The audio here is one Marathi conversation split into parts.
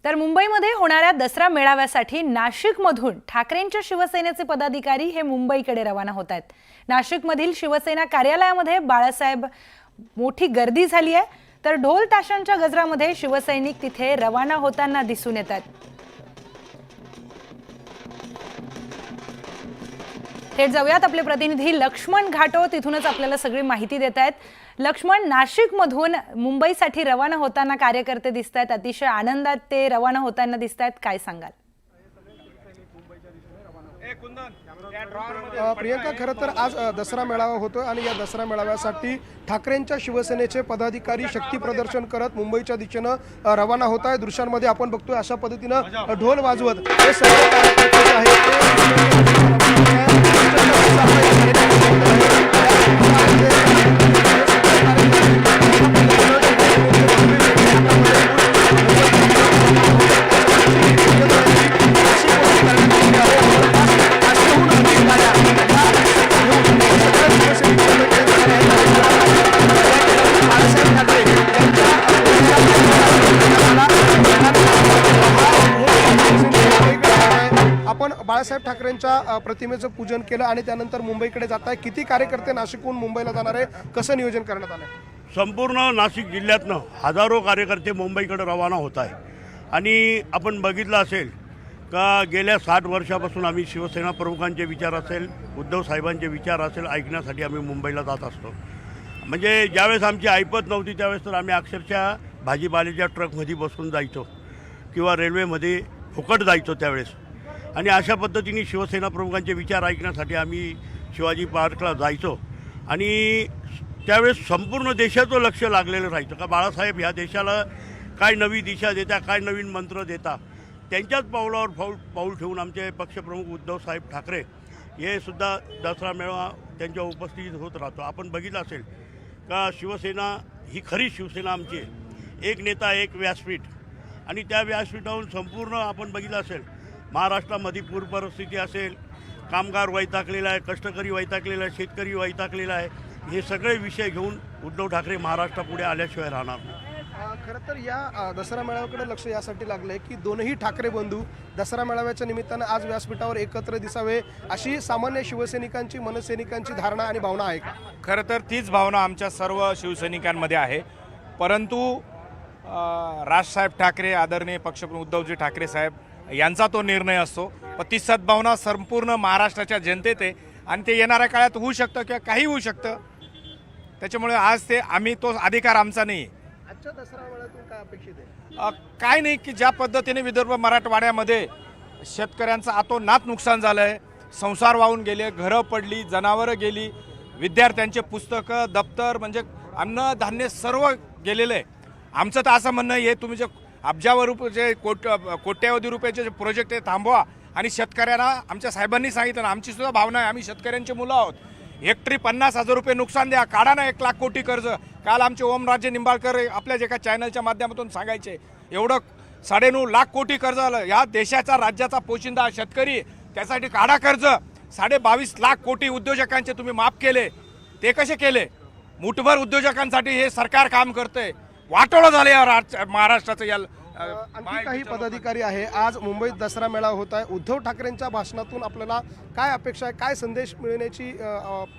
तर मुंबईमध्ये होणाऱ्या दसरा मेळाव्यासाठी नाशिकमधून ठाकरेंच्या शिवसेनेचे पदाधिकारी हे मुंबईकडे रवाना होत आहेत। नाशिकमधील शिवसेना कार्यालयामध्ये बाळासाहेब मोठी गर्दी झाली आहे, तर ढोल ताशांच्या गजरामध्ये शिवसैनिक तिथे रवाना होताना दिसून येतात। थेट जाऊयात, आपले प्रतिनिधी लक्ष्मण घाटो तिथूनच आपल्याला सगळी माहिती देत आहेत। लक्ष्मण, नाशिकमधून मुंबईसाठी रवाना होताना कार्यकर्ते दिसत आहेत, अतिशय आनंदात ते रवाना होताना दिसत आहेत, काय सांगाल? प्रियंका, खरं तर आज दसरा मेळावा होतो आणि या दसरा मेळाव्यासाठी ठाकरेंच्या शिवसेनेचे पदाधिकारी शक्ती प्रदर्शन करत मुंबईच्या दिशेनं रवाना होत आहे। दृश्यांमध्ये आपण बघतोय अशा पद्धतीनं ढोल वाजवत हे सर्व कार्यकर्ते आपण बाळासाहेब ठाकरेंच्या प्रतिमेचं पूजन केलं आणि त्यानंतर मुंबईकडे जात आहे। किती कार्यकर्ते नाशिकहून मुंबईला जाणार आहे, कसं नियोजन करण्यात आलं? संपूर्ण नाशिक जिल्ह्यातनं हजारो कार्यकर्ते मुंबईकडे रवाना होत आहे आणि आपण बघितलं असेल का गेल्या 60 वर्षापासून आम्ही शिवसेना प्रमुखांचे विचार असेल, उद्धव साहेबांचे विचार असेल ऐकण्यासाठी आम्ही मुंबईला जात असतो। म्हणजे ज्यावेळेस आमची ऐपत नव्हती त्यावेळेस तर आम्ही अक्षरशः भाजीपाल्याच्या ट्रकमध्ये बसून जायचो किंवा रेल्वेमध्ये फुकट जायचो त्यावेळेस, आणि अशा पद्धतीने शिवसेना प्रमुखांचे विचार ऐकण्यासाठी आम्ही शिवाजी पार्कला जायचो आणि त्यावेळेस संपूर्ण देशाचं लक्ष लागलेलं राहायचं का बाळासाहेब ह्या देशाला काय नवी दिशा देता, काय नवीन मंत्र देता। त्यांच्याच पावलावर पाऊल ठेवून आमचे पक्षप्रमुख उद्धव साहेब ठाकरे हे सुद्धा दसरा मेळावा त्यांच्या उपस्थितीत होत राहतो। आपण बघितलं असेल का शिवसेना ही खरी शिवसेना आमची आहे, एक नेता एक व्यासपीठ, आणि त्या व्यासपीठावरून संपूर्ण आपण बघितलं असेल महाराष्ट्रामध्ये पूर परिस्थिती असेल, कामगार वैतागलेला आहे, कष्टकरी वैतागलेला आहे, शेतकरी वैतागलेला आहे, हे सगळे विषय घेऊन उद्धव ठाकरे महाराष्ट्रापुढे आल्याशिवाय राहणार नाही। खरं तर या दसरा मेळाव्याकडे लक्ष यासाठी लागलंय की दोनही ठाकरे बंधू दसरा मेळाव्याच्या निमित्तानं आज व्यासपीठावर एकत्र दिसावे अशी सामान्य शिवसैनिकांची, मनसैनिकांची धारणा आणि भावना आहे का? खरं तर तीच भावना आमच्या सर्व शिवसैनिकांमध्ये आहे, परंतु राजसाहेब ठाकरे, आदरणीय पक्षप्रमुख उद्धवजी ठाकरे साहेब यांचा तो निर्णय असतो, पण ती सद्भावना संपूर्ण महाराष्ट्राच्या जनतेत आहे आणि ते येणाऱ्या काळात होऊ शकतं किंवा काही होऊ शकतं। त्याच्यामुळे आज ते आम्ही तो अधिकार आमचा नाही। आजच्या दसरा मेळाव्यातून काय अपेक्षित आहे? काय नाही की ज्या पद्धतीने विदर्भ मराठवाड्यामध्ये शेतकऱ्यांचं अतोनात नुकसान झालं आहे, संसार वाहून गेले, घरं पडली, जनावरं गेली, विद्यार्थ्यांचे पुस्तकं, दप्तर, म्हणजे अन्न धान्य सर्व गेलेलं आहे। आमचं तर असं म्हणणं आहे, तुम्ही जे अब्जावर रुपये कोट्यावधी रुपयाचे जे प्रोजेक्ट आहे थांबवा, आणि शेतकऱ्यांना आमच्या साहेबांनी सांगितलं ना, आमची सुद्धा भावना आहे, आम्ही शेतकऱ्यांची मुलं आहोत, हेक्टरी 50,000 रुपये नुकसान द्या, काढा ना 1 लाख कोटी कर्ज। काल आमचे ओमराजे निंबाळकर आपल्या जे का चॅनलच्या माध्यमातून सांगायचे, एवढं 9.5 लाख कोटी कर्ज आलं, या देशाचा राज्याचा पोशिंदा शेतकरी, त्यासाठी काढा कर्ज। 22.5 लाख कोटी उद्योजकांचे तुम्ही माफ केले, ते कसे केले? मुठभर उद्योजकांसाठी हे सरकार काम करतंय, वाटोळं झालं या महाराष्ट्राचं। या आणखी काही पदाधिकारी आहे, आज मुंबईत दसरा मेळावा होत आहे। उद्धव ठाकरेंच्या भाषणातून आपल्याला काय अपेक्षा आहे, काय संदेश मिळण्याची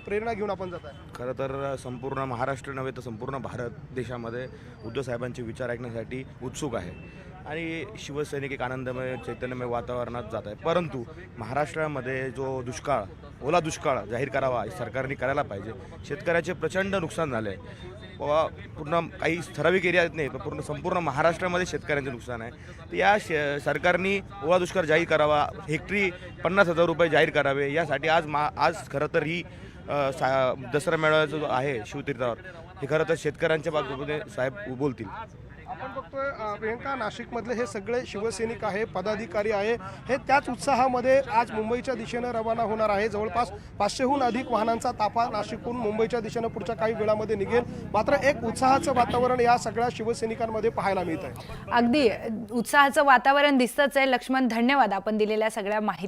प्रेरणा घेऊन आपण जात आहे? खरं तर संपूर्ण महाराष्ट्र नव्हे तर संपूर्ण भारत देशामध्ये उद्धव साहेबांचे विचार ऐकण्यासाठी उत्सुक आहे आणि शिवसैनिक एक आनंदमय, चैतन्यमय वातावरणात जात आहे। परंतु महाराष्ट्रामध्ये जो दुष्काळ, ओला दुष्काळ जाहीर करावा सरकारने करायला पाहिजे। शेतकऱ्याचे प्रचंड नुकसान झाले आहे, पूर्ण काही ठराविक एरियात नाही पण संपूर्ण महाराष्ट्रामध्ये शेतकऱ्यांचे नुकसान आहे। तर या सरकारने ओला दुष्काळ जाहीर करावा, हेक्टरी 50,000 रुपये जाहीर करावे, यासाठी आज खरं तर ही दसरा मेळाव्याचं जो आहे शिवतीर्थावर, हे खरं तर शेतकऱ्यांच्या बाजूने साहेब बोलतील। आपण बघतोय प्रियंका, नाशिकमधले हे सगळे शिवसैनिक आहे, पदाधिकारी आहे, हे त्याच उत्साहामध्ये आज मुंबईच्या दिशेनं रवाना होणार आहे। जवळपास 500हून अधिक वाहनांचा ताफा नाशिकहून मुंबईच्या दिशेनं पुढच्या काही वेळामध्ये निघेल। मात्र एक उत्साहाचं वातावरण या सगळ्या शिवसैनिकांमध्ये पाहायला मिळत आहे। अगदी उत्साहाचं वातावरण दिसतच आहे। लक्ष्मण, धन्यवाद आपण दिलेल्या सगळ्या माहिती।